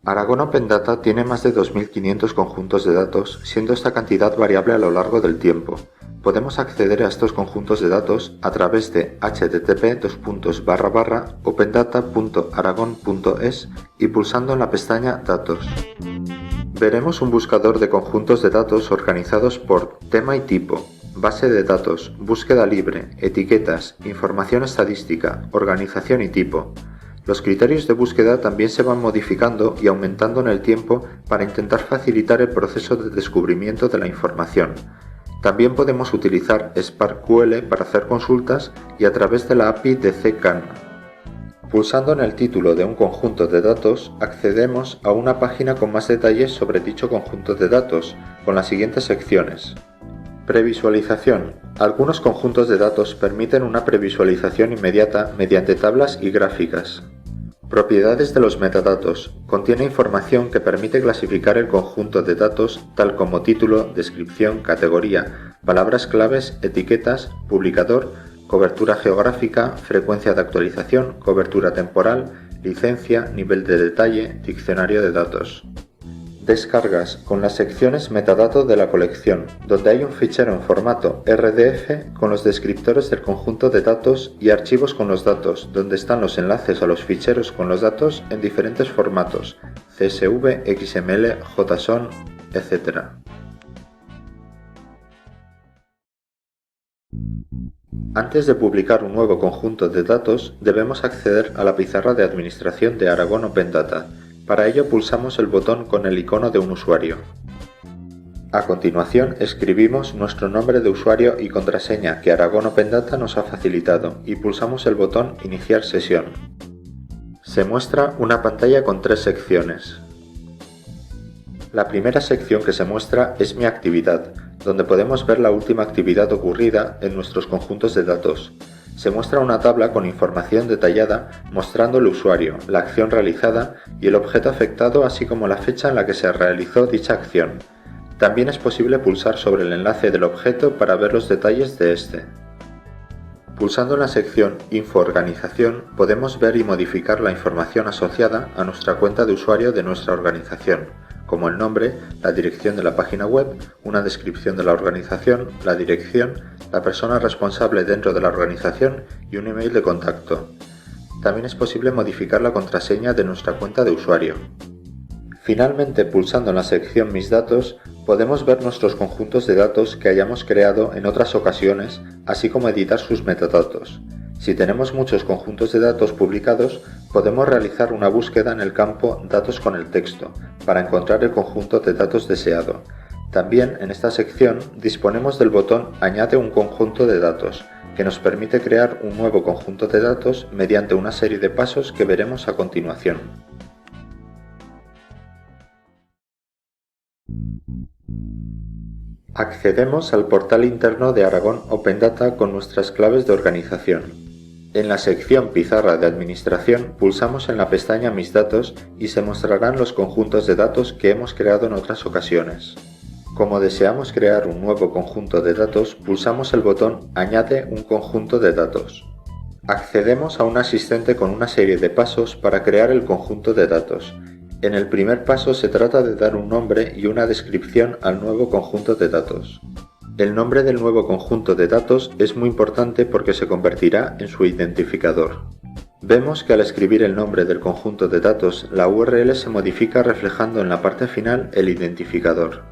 Aragon Open Data tiene más de 2.500 conjuntos de datos, siendo esta cantidad variable a lo largo del tiempo. Podemos acceder a estos conjuntos de datos a través de http://opendata.aragon.es y pulsando en la pestaña Datos. Veremos un buscador de conjuntos de datos organizados por tema y tipo, base de datos, búsqueda libre, etiquetas, información estadística, organización y tipo. Los criterios de búsqueda también se van modificando y aumentando en el tiempo para intentar facilitar el proceso de descubrimiento de la información. También podemos utilizar SparkQL para hacer consultas y a través de la API de CKAN. Pulsando en el título de un conjunto de datos, accedemos a una página con más detalles sobre dicho conjunto de datos, con las siguientes secciones. Previsualización. Algunos conjuntos de datos permiten una previsualización inmediata mediante tablas y gráficas. Propiedades de los metadatos. Contiene información que permite clasificar el conjunto de datos tal como título, descripción, categoría, palabras claves, etiquetas, publicador, cobertura geográfica, frecuencia de actualización, cobertura temporal, licencia, nivel de detalle, diccionario de datos. Descargas con las secciones metadato de la colección, donde hay un fichero en formato RDF con los descriptores del conjunto de datos y archivos con los datos, donde están los enlaces a los ficheros con los datos en diferentes formatos, CSV, XML, JSON, etc. Antes de publicar un nuevo conjunto de datos, debemos acceder a la pizarra de administración de Aragon Open Data. Para ello pulsamos el botón con el icono de un usuario. A continuación escribimos nuestro nombre de usuario y contraseña que Aragon Open Data nos ha facilitado y pulsamos el botón Iniciar sesión. Se muestra una pantalla con 3 secciones. La primera sección que se muestra es Mi actividad, donde podemos ver la última actividad ocurrida en nuestros conjuntos de datos. Se muestra una tabla con información detallada mostrando el usuario, la acción realizada y el objeto afectado, así como la fecha en la que se realizó dicha acción. También es posible pulsar sobre el enlace del objeto para ver los detalles de este. Pulsando en la sección Info Organización podemos ver y modificar la información asociada a nuestra cuenta de usuario de nuestra organización, como el nombre, la dirección de la página web, una descripción de la organización, la dirección, la persona responsable dentro de la organización y un email de contacto. También es posible modificar la contraseña de nuestra cuenta de usuario. Finalmente, pulsando en la sección Mis datos, podemos ver nuestros conjuntos de datos que hayamos creado en otras ocasiones, así como editar sus metadatos. Si tenemos muchos conjuntos de datos publicados, podemos realizar una búsqueda en el campo Datos con el texto, para encontrar el conjunto de datos deseado. También en esta sección disponemos del botón Añade un conjunto de datos, que nos permite crear un nuevo conjunto de datos mediante una serie de pasos que veremos a continuación. Accedemos al portal interno de Aragon Open Data con nuestras claves de organización. En la sección Pizarra de Administración pulsamos en la pestaña Mis datos y se mostrarán los conjuntos de datos que hemos creado en otras ocasiones. Como deseamos crear un nuevo conjunto de datos, pulsamos el botón Añade un conjunto de datos. Accedemos a un asistente con una serie de pasos para crear el conjunto de datos. En el primer paso se trata de dar un nombre y una descripción al nuevo conjunto de datos. El nombre del nuevo conjunto de datos es muy importante porque se convertirá en su identificador. Vemos que al escribir el nombre del conjunto de datos, la URL se modifica reflejando en la parte final el identificador.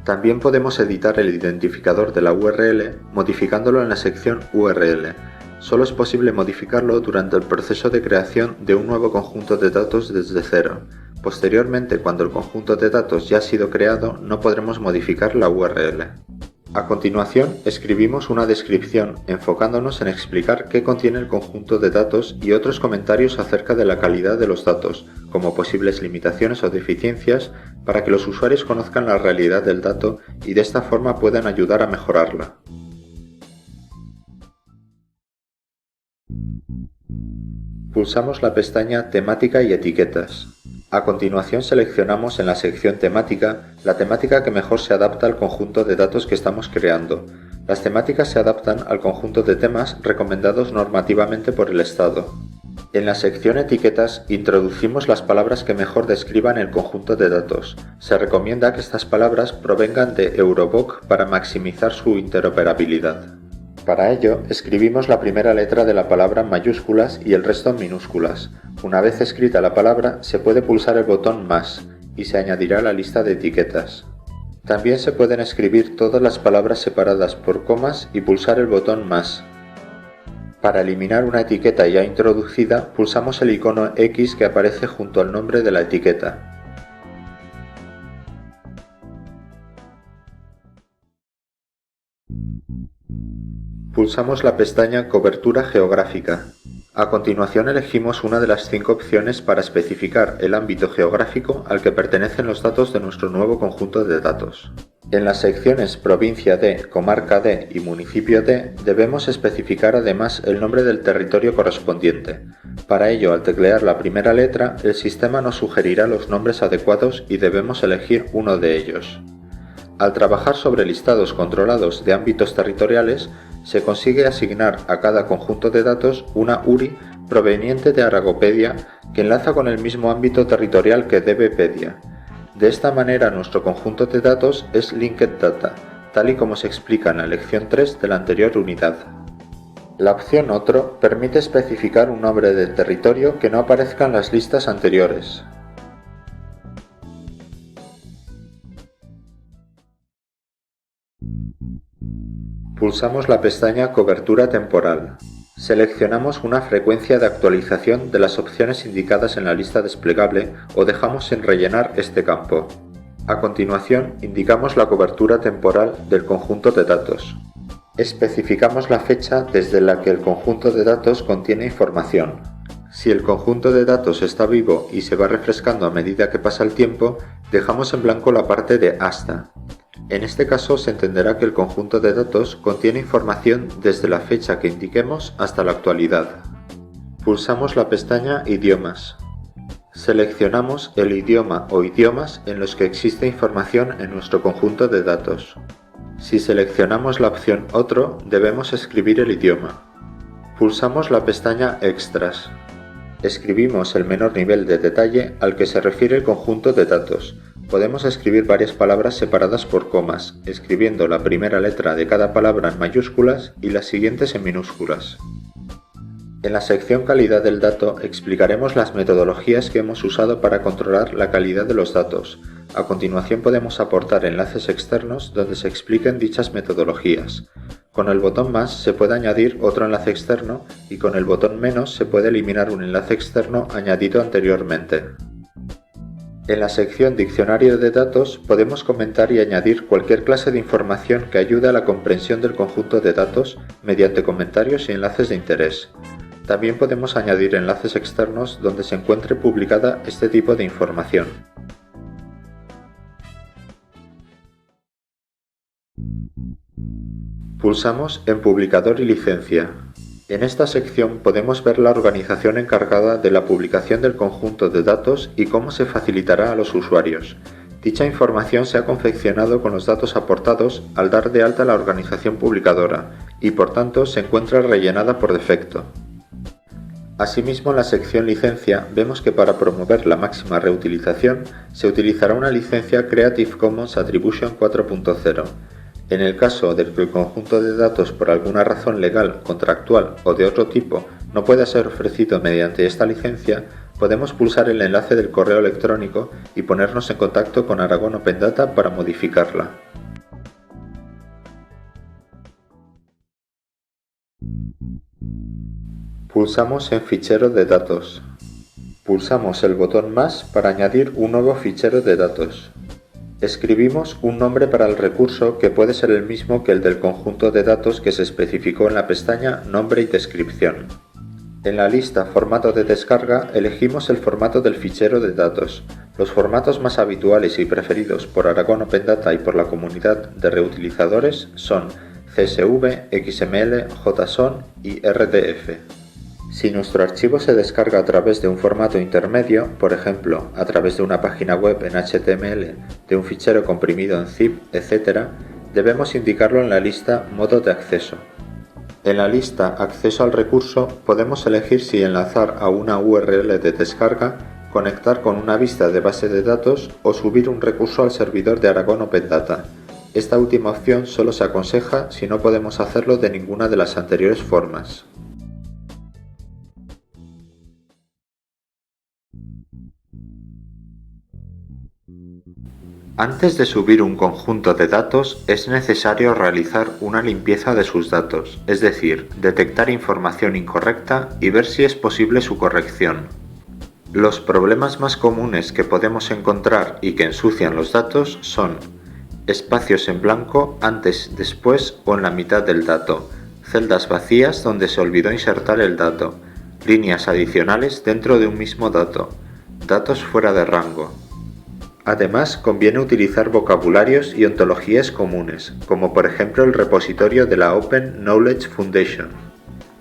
También podemos editar el identificador de la URL modificándolo en la sección URL. Solo es posible modificarlo durante el proceso de creación de un nuevo conjunto de datos desde cero. Posteriormente, cuando el conjunto de datos ya ha sido creado, no podremos modificar la URL. A continuación, escribimos una descripción enfocándonos en explicar qué contiene el conjunto de datos y otros comentarios acerca de la calidad de los datos, como posibles limitaciones o deficiencias, para que los usuarios conozcan la realidad del dato y de esta forma puedan ayudar a mejorarla. Pulsamos la pestaña Temática y Etiquetas. A continuación seleccionamos en la sección Temática la temática que mejor se adapta al conjunto de datos que estamos creando. Las temáticas se adaptan al conjunto de temas recomendados normativamente por el Estado. En la sección Etiquetas introducimos las palabras que mejor describan el conjunto de datos. Se recomienda que estas palabras provengan de Eurovoc para maximizar su interoperabilidad. Para ello, escribimos la primera letra de la palabra en mayúsculas y el resto en minúsculas. Una vez escrita la palabra, se puede pulsar el botón más y se añadirá a la lista de etiquetas. También se pueden escribir todas las palabras separadas por comas y pulsar el botón más. Para eliminar una etiqueta ya introducida, pulsamos el icono X que aparece junto al nombre de la etiqueta. Pulsamos la pestaña Cobertura geográfica. A continuación elegimos una de las 5 opciones para especificar el ámbito geográfico al que pertenecen los datos de nuestro nuevo conjunto de datos. En las secciones Provincia de, Comarca de y Municipio de debemos especificar además el nombre del territorio correspondiente. Para ello, al teclear la primera letra, el sistema nos sugerirá los nombres adecuados y debemos elegir uno de ellos. Al trabajar sobre listados controlados de ámbitos territoriales, se consigue asignar a cada conjunto de datos una URI proveniente de Aragopedia que enlaza con el mismo ámbito territorial que DBpedia. De esta manera nuestro conjunto de datos es Linked Data, tal y como se explica en la lección 3 de la anterior unidad. La opción Otro permite especificar un nombre de territorio que no aparezca en las listas anteriores. Pulsamos la pestaña Cobertura temporal. Seleccionamos una frecuencia de actualización de las opciones indicadas en la lista desplegable o dejamos sin rellenar este campo. A continuación, indicamos la cobertura temporal del conjunto de datos. Especificamos la fecha desde la que el conjunto de datos contiene información. Si el conjunto de datos está vivo y se va refrescando a medida que pasa el tiempo, dejamos en blanco la parte de hasta. En este caso se entenderá que el conjunto de datos contiene información desde la fecha que indiquemos hasta la actualidad. Pulsamos la pestaña Idiomas. Seleccionamos el idioma o idiomas en los que existe información en nuestro conjunto de datos. Si seleccionamos la opción Otro, debemos escribir el idioma. Pulsamos la pestaña Extras. Escribimos el menor nivel de detalle al que se refiere el conjunto de datos. Podemos escribir varias palabras separadas por comas, escribiendo la primera letra de cada palabra en mayúsculas y las siguientes en minúsculas. En la sección Calidad del dato explicaremos las metodologías que hemos usado para controlar la calidad de los datos. A continuación podemos aportar enlaces externos donde se expliquen dichas metodologías. Con el botón más se puede añadir otro enlace externo y con el botón menos se puede eliminar un enlace externo añadido anteriormente. En la sección Diccionario de datos podemos comentar y añadir cualquier clase de información que ayude a la comprensión del conjunto de datos mediante comentarios y enlaces de interés. También podemos añadir enlaces externos donde se encuentre publicada este tipo de información. Pulsamos en Publicador y licencia. En esta sección podemos ver la organización encargada de la publicación del conjunto de datos y cómo se facilitará a los usuarios. Dicha información se ha confeccionado con los datos aportados al dar de alta la organización publicadora y por tanto se encuentra rellenada por defecto. Asimismo, en la sección Licencia vemos que para promover la máxima reutilización se utilizará una licencia Creative Commons Attribution 4.0. En el caso de que el conjunto de datos por alguna razón legal, contractual o de otro tipo no pueda ser ofrecido mediante esta licencia, podemos pulsar el enlace del correo electrónico y ponernos en contacto con Aragon Open Data para modificarla. Pulsamos en Fichero de datos. Pulsamos el botón más para añadir un nuevo fichero de datos. Escribimos un nombre para el recurso que puede ser el mismo que el del conjunto de datos que se especificó en la pestaña Nombre y descripción. En la lista Formato de descarga elegimos el formato del fichero de datos. Los formatos más habituales y preferidos por Aragon Open Data y por la comunidad de reutilizadores son CSV, XML, JSON y RDF. Si nuestro archivo se descarga a través de un formato intermedio, por ejemplo, a través de una página web en HTML, de un fichero comprimido en zip, etc., debemos indicarlo en la lista Modo de acceso. En la lista Acceso al recurso podemos elegir si enlazar a una URL de descarga, conectar con una vista de base de datos o subir un recurso al servidor de Aragon Open Data. Esta última opción solo se aconseja si no podemos hacerlo de ninguna de las anteriores formas. Antes de subir un conjunto de datos es necesario realizar una limpieza de sus datos, es decir, detectar información incorrecta y ver si es posible su corrección. Los problemas más comunes que podemos encontrar y que ensucian los datos son espacios en blanco antes, después o en la mitad del dato, celdas vacías donde se olvidó insertar el dato, líneas adicionales dentro de un mismo dato, datos fuera de rango. Además, conviene utilizar vocabularios y ontologías comunes, como por ejemplo el repositorio de la Open Knowledge Foundation.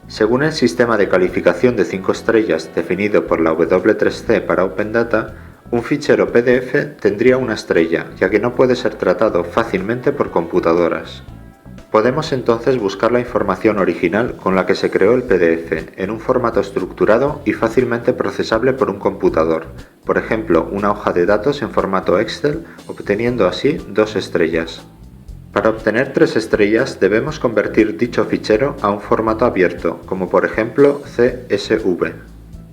Según el sistema de calificación de 5 estrellas definido por la W3C para Open Data, un fichero PDF tendría una estrella, ya que no puede ser tratado fácilmente por computadoras. Podemos entonces buscar la información original con la que se creó el PDF en un formato estructurado y fácilmente procesable por un computador, por ejemplo, una hoja de datos en formato Excel, obteniendo así 2 estrellas. Para obtener 3 estrellas debemos convertir dicho fichero a un formato abierto, como por ejemplo CSV.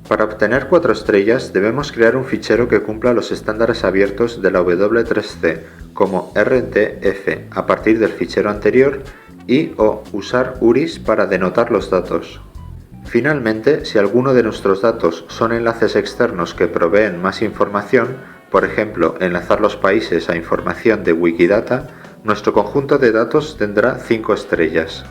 Para obtener 4 estrellas debemos crear un fichero que cumpla los estándares abiertos de la W3C, como RTF a partir del fichero anterior o usar URIs para denotar los datos. Finalmente, si alguno de nuestros datos son enlaces externos que proveen más información, por ejemplo, enlazar los países a información de Wikidata, nuestro conjunto de datos tendrá 5 estrellas.